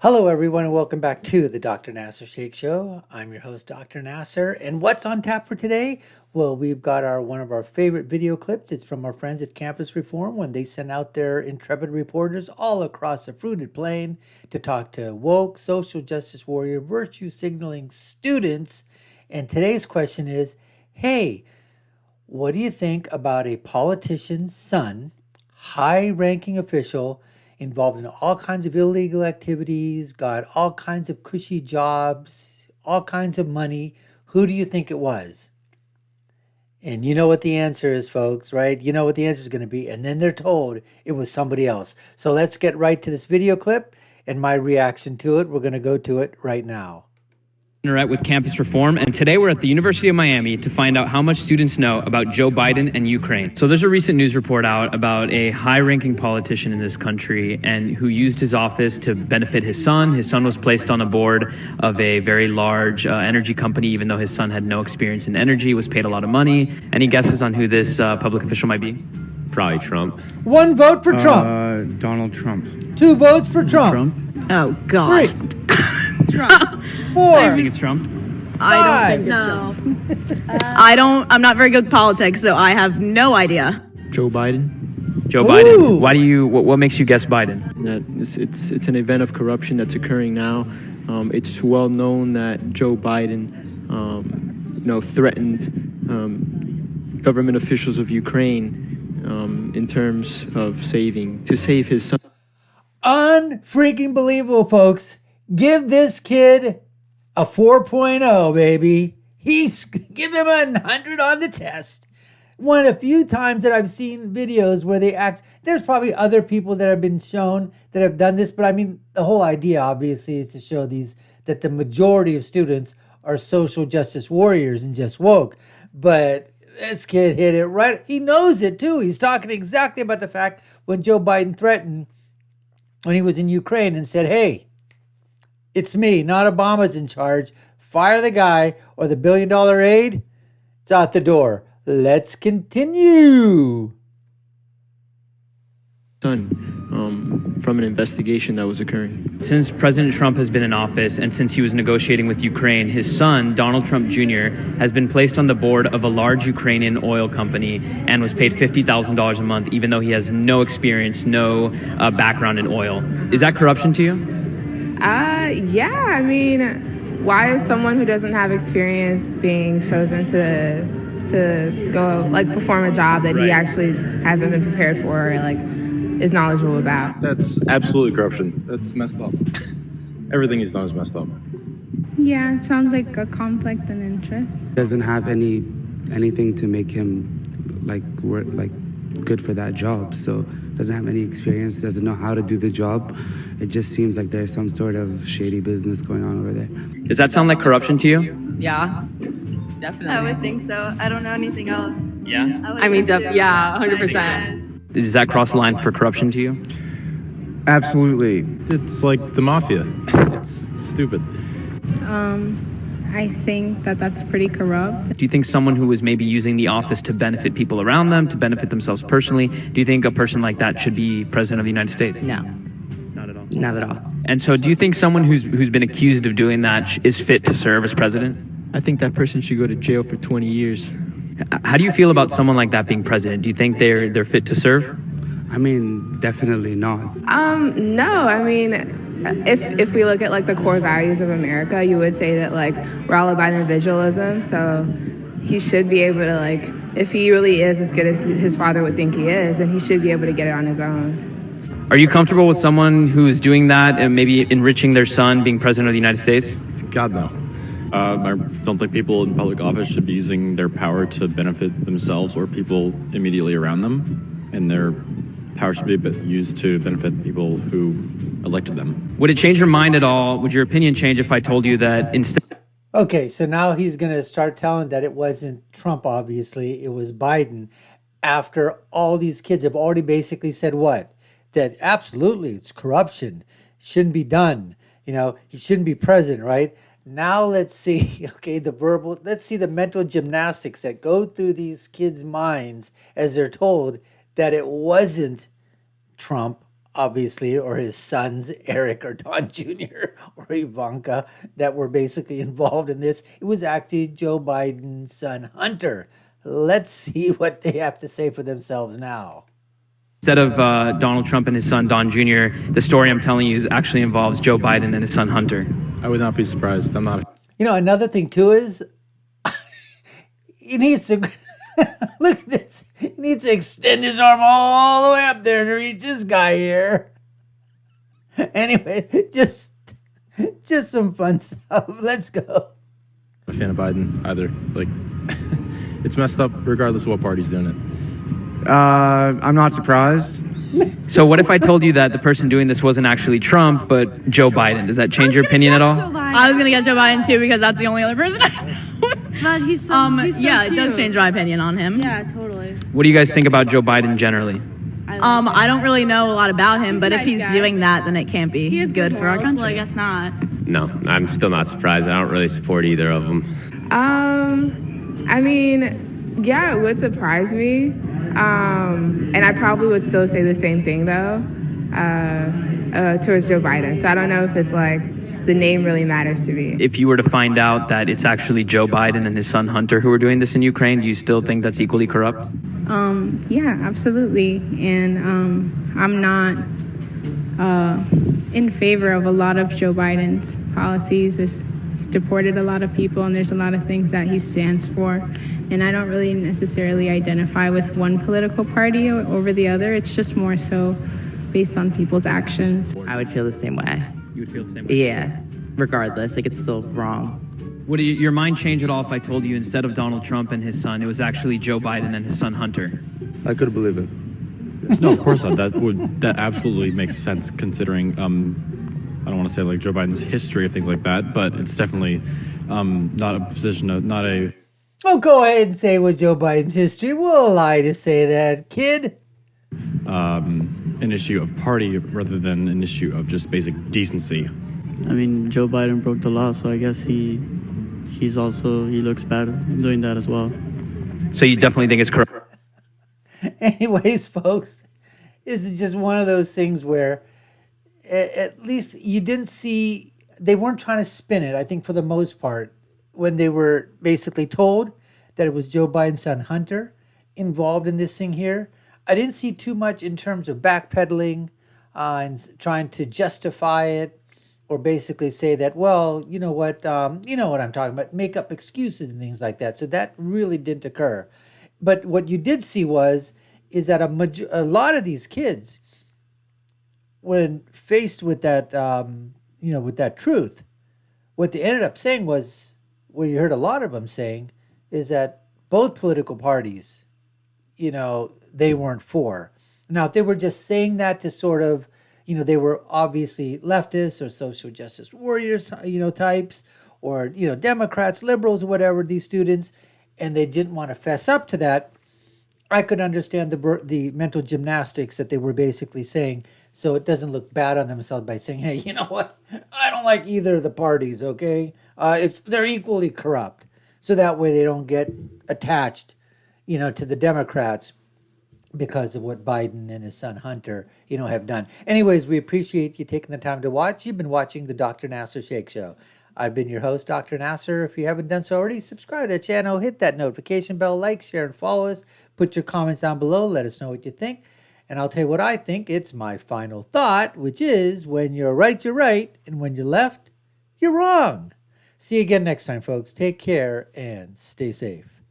Hello, everyone, and welcome back to the Dr. Nasir Shaikh Show. I'm your host, Dr. Nasir, and what's on tap for today? Well, we've got one of our favorite video clips. It's from our friends at Campus Reform when they sent out their intrepid reporters all across the fruited plain to talk to woke, social justice warrior, virtue signaling students. And today's question is, hey, what do you think about a politician's son, high-ranking official, involved in all kinds of illegal activities, got all kinds of cushy jobs, all kinds of money? Who do you think it was? And you know what the answer is, folks, right? You know what the answer is going to be. And then they're told it was somebody else. So let's get right to this video clip and my reaction to it. We're going to go to it right now. With Campus Reform, and today we're at the University of Miami to find out how much students know about Joe Biden and Ukraine. So there's a recent news report out about a high-ranking politician in this country and who used his office to benefit his son. His son was placed on a board of a very large energy company, even though his son had no experience in energy, was paid a lot of money. Any guesses on who this public official might be? Probably Trump. 1 vote for Trump. Donald Trump. 2 votes for Trump. Oh, God. 3. Trump. 4. I think it's Trump. I don't think so. I'm not very good with politics, so I have no idea. Joe Biden. Joe Biden. Why do you? What makes you guess Biden? That it's an event of corruption that's occurring now. It's well known that Joe Biden, threatened government officials of Ukraine in terms of to save his son. Unfreaking believable, folks. Give this kid a 4.0, baby. Give him a 100 on the test. One of the few times that I've seen videos where they act. There's probably other people that have been shown that have done this, but I mean, the whole idea, obviously, is to show that the majority of students are social justice warriors and just woke. But this kid hit it right. He knows it, too. He's talking exactly about the fact when Joe Biden threatened when he was in Ukraine and said, hey, it's me, not Obama's in charge. Fire the guy or the $1 billion aid. It's out the door. Let's continue. From an investigation that was occurring. Since President Trump has been in office and since he was negotiating with Ukraine, his son, Donald Trump Jr., has been placed on the board of a large Ukrainian oil company and was paid $50,000 a month, even though he has no experience, no background in oil. Is that corruption to you? Yeah, I mean, why is someone who doesn't have experience being chosen to go, perform a job that he actually hasn't been prepared for or, is knowledgeable about? That's absolutely corruption. That's messed up. Everything he's done is messed up. Yeah, it sounds like a conflict of interest. Doesn't have anything to make him good for that job. So doesn't have any experience, doesn't know how to do the job. It just seems like there's some sort of shady business going on over there. Does that sound like corruption to you? Yeah, definitely. I would think so. I don't know anything else. Yeah? I mean, yeah, 100%. Does that cross the line for corruption to you? Absolutely. It's like the mafia. It's stupid. I think that's pretty corrupt. Do you think someone who was maybe using the office to benefit people around them, to benefit themselves personally, do you think a person like that should be president of the United States? No. Not at all? Not at all. And so do you think someone who's been accused of doing that is fit to serve as president? I think that person should go to jail for 20 years. How do you feel about someone like that being president? Do you think they're fit to serve? I mean, definitely not. No, I mean, if we look at the core values of America, you would say that we're all about individualism. So he should be able to if he really is as good as his father would think he is, then he should be able to get it on his own. Are you comfortable with someone who's doing that and maybe enriching their son being president of the United States? God, no. I don't think people in public office should be using their power to benefit themselves or people immediately around them. And their power should be used to benefit people who elected them. Would it change your mind at all? Would your opinion change if I told you that instead? Okay, so now he's going to start telling that it wasn't Trump, obviously. It was Biden. After all these kids have already basically said what? That absolutely it's corruption. It shouldn't be done. He shouldn't be president, right? Now let's see, let's see the mental gymnastics that go through these kids' minds as they're told that it wasn't Trump, obviously, or his sons, Eric or Don Jr. or Ivanka, that were basically involved in this. It was actually Joe Biden's son, Hunter. Let's see what they have to say for themselves now. Instead of Donald Trump and his son, Don Jr., the story I'm telling you actually involves Joe Biden and his son, Hunter. I would not be surprised. I'm not. You know, another thing, too, is he needs to... Look at this. He needs to extend his arm all the way up there and reach this guy here. Anyway, just some fun stuff. Let's go. I'm a fan of Biden either. Like, it's messed up regardless of what party's doing it. I'm not surprised. So what if I told you that the person doing this wasn't actually Trump, but Joe Biden? Does that change your opinion at all? I was gonna get Joe Biden too because that's the only other person. But he's so yeah, cute. it does change my opinion on him. Yeah, totally. What do you guys think about Joe Biden generally? I don't really know a lot about him, but if he's doing that, then it can't be good for our country. Well, I guess not. No, I'm still not surprised. I don't really support either of them. I mean, yeah, it would surprise me. And I probably would still say the same thing, though, towards Joe Biden. So I don't know if it's like the name really matters to me. If you were to find out that it's actually Joe Biden and his son Hunter who are doing this in Ukraine, do you still think that's equally corrupt? Yeah, absolutely. And I'm not in favor of a lot of Joe Biden's policies. He's deported a lot of people, and there's a lot of things that he stands for. And I don't really necessarily identify with one political party over the other. It's just more so based on people's actions. I would feel the same way. You would feel the same way? Yeah, regardless, like it's still wrong. Would your mind change at all if I told you instead of Donald Trump and his son, it was actually Joe Biden and his son Hunter? I couldn't believe it. No, of course not. That absolutely makes sense considering I don't want to say like Joe Biden's history of things like that, but it's definitely not a position of not a. Oh, go ahead and say what Joe Biden's history. We'll lie to say that, kid. An issue of party rather than an issue of just basic decency. I mean, Joe Biden broke the law, so I guess he looks bad doing that as well. So you definitely think it's corrupt? Anyways, folks, this is just one of those things where at least you didn't see, they weren't trying to spin it, I think, for the most part, when they were basically told that it was Joe Biden's son, Hunter, involved in this thing here. I didn't see too much in terms of backpedaling and trying to justify it or basically say that, well, you know what I'm talking about, make up excuses and things like that. So that really didn't occur. But what you did see is that a lot of these kids, when faced with that, with that truth, what they ended up saying was, what you heard a lot of them saying, is that both political parties, they weren't for. Now, if they were just saying that to sort of, they were obviously leftists or social justice warriors, types, or, Democrats, liberals, whatever, these students, and they didn't want to fess up to that, I could understand the mental gymnastics that they were basically saying, so it doesn't look bad on themselves by saying, hey, you know what? I don't like either of the parties, okay? They're equally corrupt. So that way they don't get attached, to the Democrats because of what Biden and his son Hunter, have done. Anyways, we appreciate you taking the time to watch. You've been watching the Dr. Nasir Shaikh Show. I've been your host, Dr. Nasir. If you haven't done so already, subscribe to the channel, hit that notification bell, like, share, and follow us. Put your comments down below. Let us know what you think. And I'll tell you what I think. It's my final thought, which is when you're right, you're right. And when you're left, you're wrong. See you again next time, folks. Take care and stay safe.